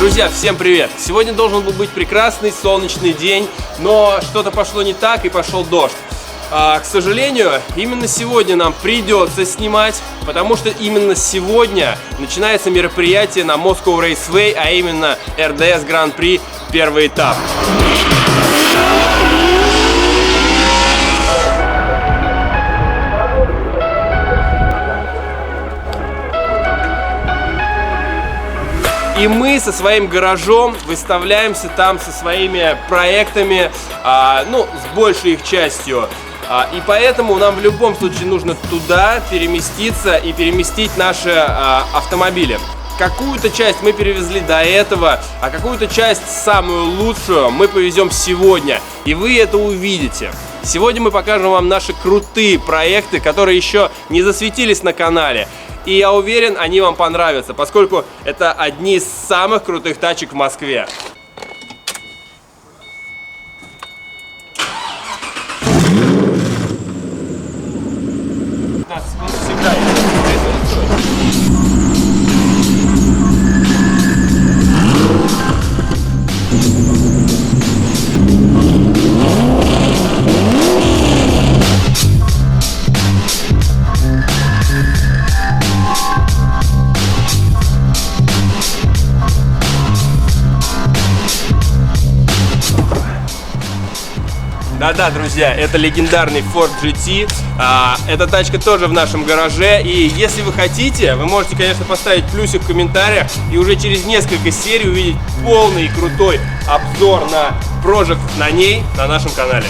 Друзья, всем привет! Сегодня должен был быть прекрасный солнечный день, но что-то пошло не так и пошел дождь. К сожалению, именно сегодня нам придется снимать, потому что именно сегодня начинается мероприятие на Moscow Raceway, а именно RDS Grand Prix первый этап. И мы со своим гаражом выставляемся там со своими проектами, с большей их частью. И поэтому нам в любом случае нужно туда переместиться и переместить наши автомобили. Какую-то часть мы перевезли до этого, а какую-то часть, самую лучшую, мы повезем сегодня. И вы это увидите. Сегодня мы покажем вам наши крутые проекты, которые еще не засветились на канале. И я уверен, они вам понравятся, поскольку это одни из самых крутых тачек в Москве. Да-да, друзья, это легендарный Ford GT. Эта тачка тоже в нашем гараже. И если вы хотите, вы можете, конечно, поставить плюсик в комментариях и уже через несколько серий увидеть полный и крутой обзор на Project на ней на нашем канале.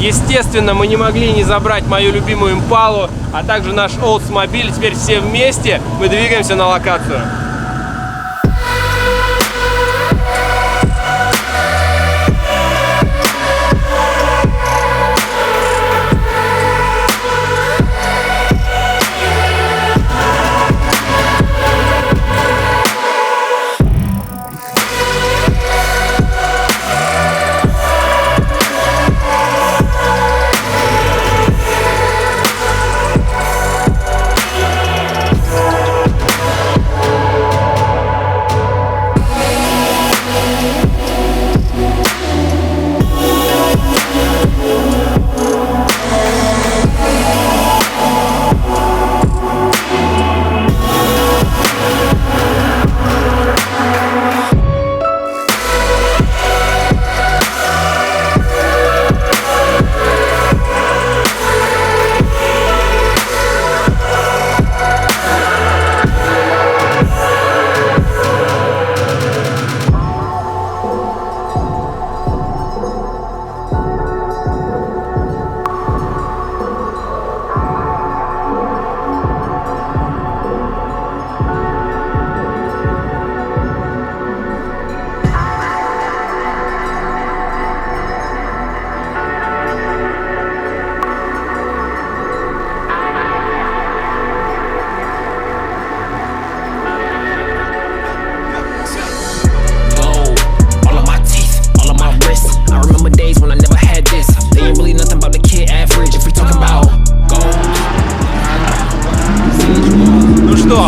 Естественно, мы не могли не забрать мою любимую Импалу, а также наш Oldsmobile. Теперь все вместе мы двигаемся на локацию.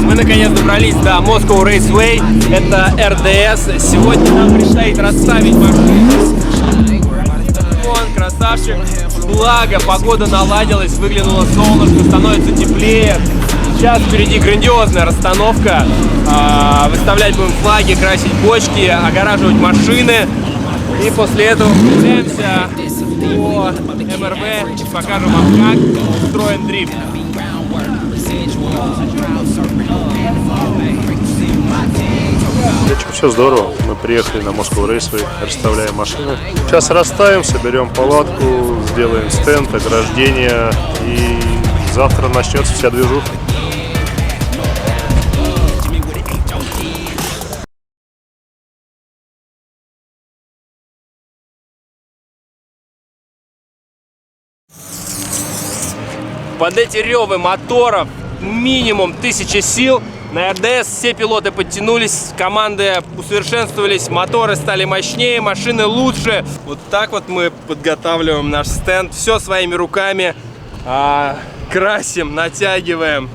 Мы наконец добрались до Moscow Raceway, это RDS. Сегодня нам предстоит расставить машины. Вон, красавчик. Благо, погода наладилась, выглянуло солнышко, становится теплее. Сейчас впереди грандиозная расстановка. Выставлять будем флаги, красить бочки, огораживать машины. И после этого прогуляемся по МРВ, покажем вам, как устроен дрифт. Все здорово. Мы приехали на Moscow Raceway, расставляем машины. Сейчас расставим, соберем палатку, сделаем стенд, ограждение. И завтра начнется вся движуха. Под эти ревы моторов минимум 1000 сил. На РДС все пилоты подтянулись, команды усовершенствовались, моторы стали мощнее, машины лучше. Вот так вот мы подготавливаем наш стенд. Все своими руками. Красим, натягиваем.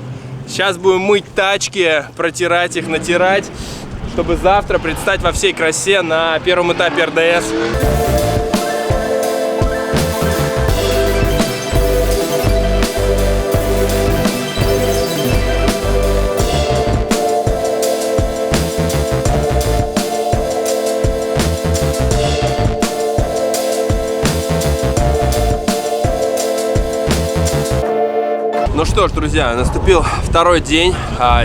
Сейчас будем мыть тачки, протирать их, натирать, чтобы завтра предстать во всей красе на первом этапе РДС. Ну что ж, друзья, наступил второй день.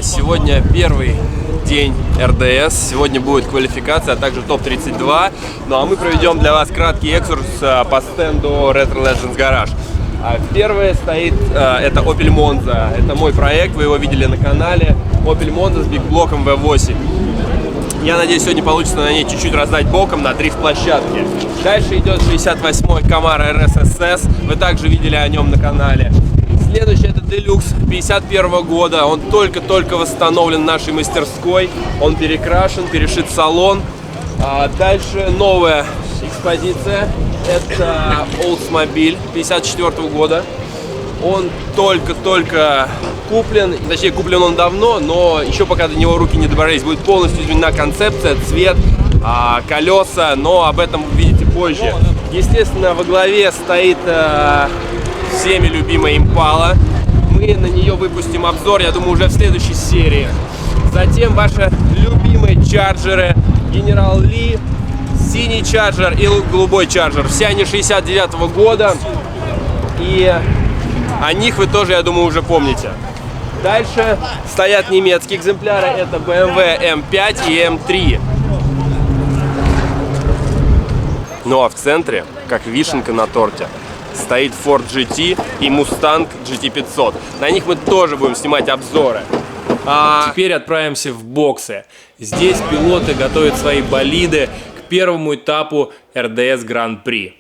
Сегодня первый день РДС. Сегодня будет квалификация, а также топ-32. Ну а мы проведем для вас краткий экскурс по стенду Retro Legends Garage. Первое стоит, это Opel Monza. Это мой проект, вы его видели на канале. Opel Monza с бигблоком V8. Я надеюсь, сегодня получится на ней чуть-чуть раздать боком на дрифт-площадке. Дальше идет 68-й Camaro RS-SS. Вы также видели о нем на канале. Следующий это Deluxe 51 года. Он только-только восстановлен в нашей мастерской. Он перекрашен, перешит салон. Дальше новая экспозиция. Это Oldsmobile 54 года. Он только-только куплен. Точнее, куплен он давно, но еще пока до него руки не добрались. Будет полностью изменена концепция, цвет, колеса. Но об этом вы увидите позже. Естественно, во главе стоит всеми любимая Impala. Мы на нее выпустим обзор, я думаю, уже в следующей серии. Затем ваши любимые чарджеры. General Lee, синий чарджер и голубой чарджер. Все они 69-го года. И о них вы тоже, я думаю, уже помните. Дальше стоят немецкие экземпляры. Это BMW M5 и M3. Ну а в центре, как вишенка на торте, стоит Ford GT и Mustang GT500. На них мы тоже будем снимать обзоры. Теперь отправимся в боксы. Здесь пилоты готовят свои болиды к первому этапу РДС Гран-при.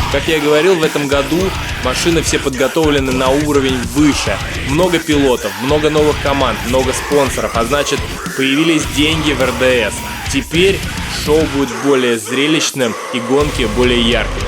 Как я и говорил, в этом году машины все подготовлены на уровень выше. Много пилотов, много новых команд, много спонсоров, а значит, появились деньги в РДС. Теперь шоу будет более зрелищным и гонки более яркими.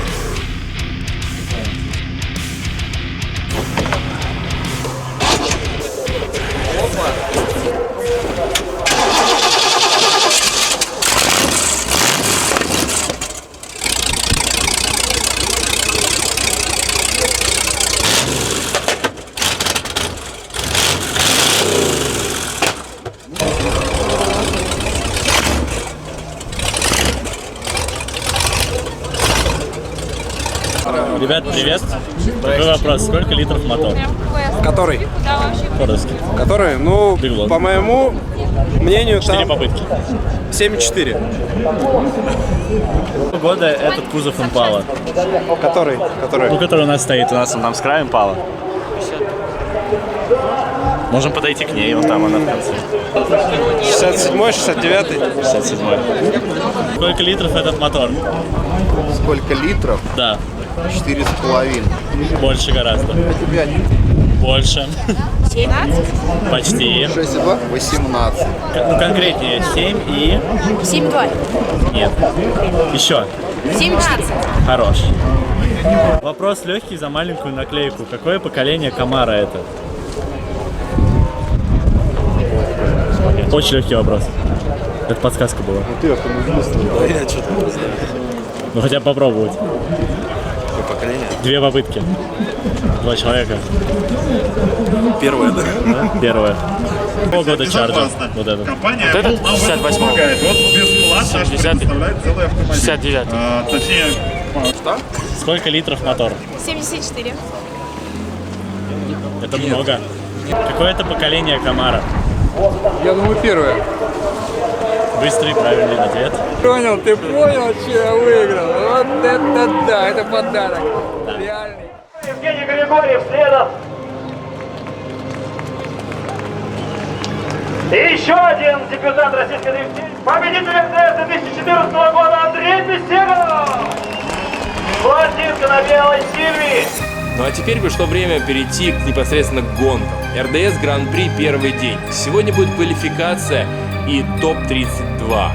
Ребят, привет. Такой вопрос. Сколько литров мотор? Который? Фордовский. Который? Ну, Бегло. по моему мнению, 4 там попытки. 7,4. Года этот кузов Импала. Который? Ну, который у нас стоит. У нас он там с края Импала. Можем подойти к ней, вон там она в конце. 67-й, 69-й? 67-й. Сколько литров этот мотор? Сколько литров? Да. 4,5. Больше гораздо. 5. Больше. 17? Почти. 6,2. 18. Ну, конкретнее. 7 и... 7,2. Нет. Еще. 7,15. Хорош. Вопрос легкий за маленькую наклейку. Какое поколение Камара это? Очень легкий вопрос. Это подсказка была. Ты автомобилист. Да, я что-то не знаю. Ну хотя бы попробовать. Какое поколение? 2 попытки. 2 человека. Первое, да? Да? Первое. Какого года Чарджер? Вот этот. Вот этот 68-го. 69. Что? Сколько литров мотор? 74. Это много. Какое это поколение Камара? Я думаю, первое. Быстрый правильный ответ. Понял, ты понял, что я выиграл? Вот это да, это подарок. Реальный. Евгений Григорьев следом. И еще один дебютант российской дрифтинги. Победитель РДС 2014 года Андрей Бесегов. Пластинка на белой Сильвии. Ну а теперь пришло время перейти непосредственно к гонкам. РДС Гран-при первый день. Сегодня будет квалификация и топ-32.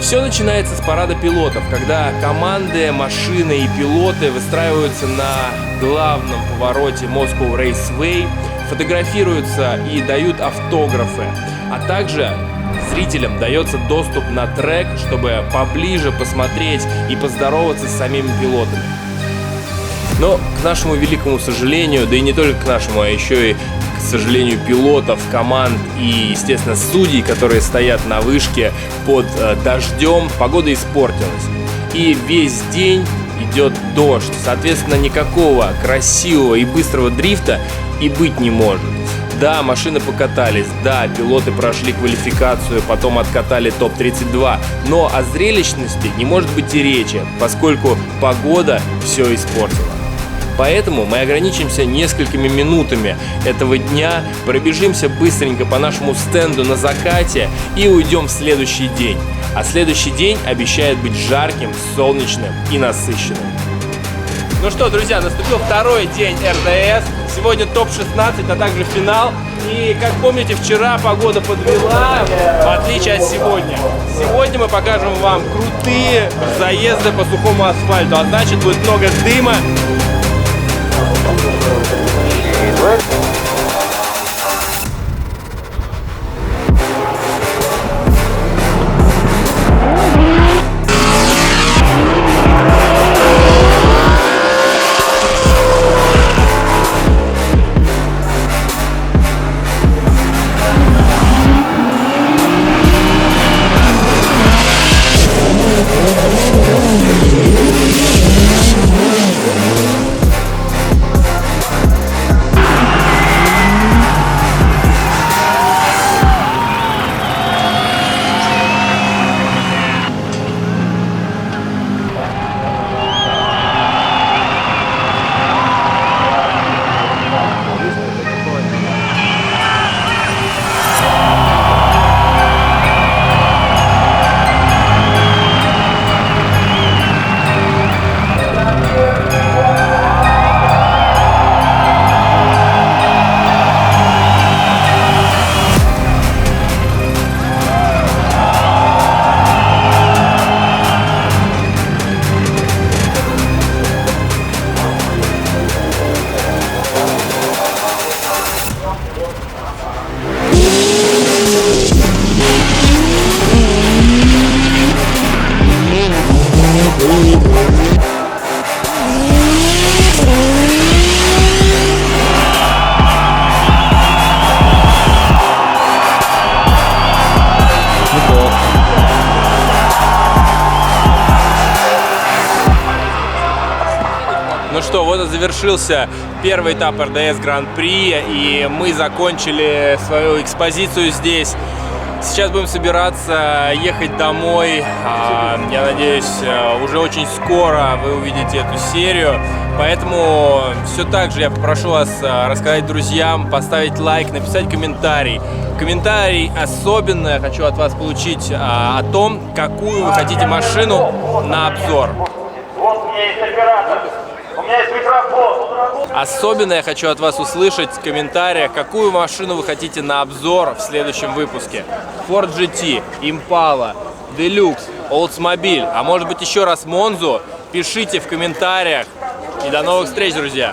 Все начинается с парада пилотов, когда команды, машины и пилоты выстраиваются на главном повороте Moscow Raceway, фотографируются и дают автографы, а также зрителям дается доступ на трек, чтобы поближе посмотреть и поздороваться с самими пилотами. Но, к нашему великому сожалению, да и не только к нашему, а еще и, к сожалению, пилотов, команд и, естественно, судей, которые стоят на вышке под дождем, погода испортилась. И весь день идет дождь, соответственно, никакого красивого и быстрого дрифта и быть не может. Да, машины покатались, да, пилоты прошли квалификацию, потом откатали топ-32, но о зрелищности не может быть и речи, поскольку погода все испортила. Поэтому мы ограничимся несколькими минутами этого дня, пробежимся быстренько по нашему стенду на закате и уйдем в следующий день. А следующий день обещает быть жарким, солнечным и насыщенным. Ну что, друзья, наступил второй день РДС. Сегодня топ-16, а также финал. И, как помните, вчера погода подвела, в отличие от сегодня. Сегодня мы покажем вам крутые заезды по сухому асфальту, а значит, будет много дыма. Ну что, вот и завершился первый этап РДС Гран-при, и мы закончили свою экспозицию здесь. Сейчас будем собираться ехать домой. Я надеюсь, уже очень скоро вы увидите эту серию. Поэтому все так же я попрошу вас рассказать друзьям, поставить лайк, написать комментарий. Комментарий особенно я хочу от вас получить о том, какую вы хотите машину на обзор. Вот у меня есть оператор. У меня есть микрофон. Особенно я хочу от вас услышать в комментариях, какую машину вы хотите на обзор в следующем выпуске. Ford GT, Impala, Deluxe, Oldsmobile, а может быть еще раз Monza. Пишите в комментариях. И до новых встреч, друзья!